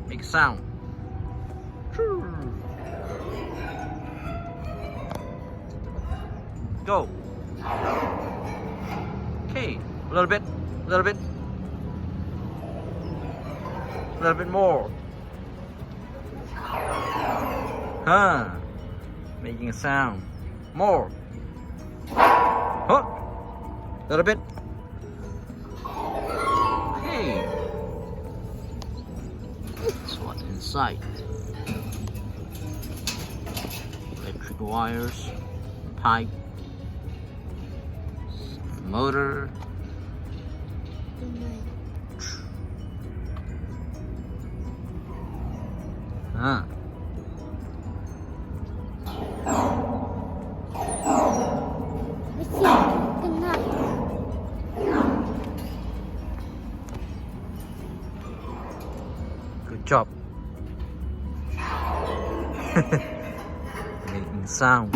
Make a sound. Go. Okay, a little bit, a little bit. A little bit more. Huh. Making a sound. More. Huh. A little bit. Okay. That's what's inside. Electric wires, pipe, motor. Huh. Good job. Making sound.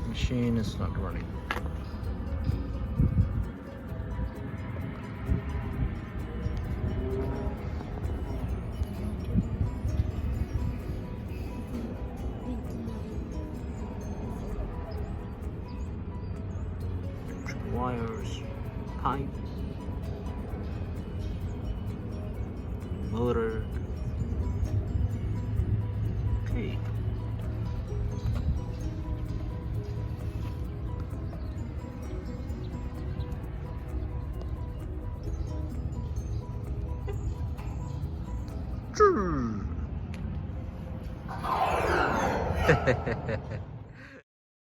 Machine is not running. Wires, pipe, motor. Okay. Hehehehe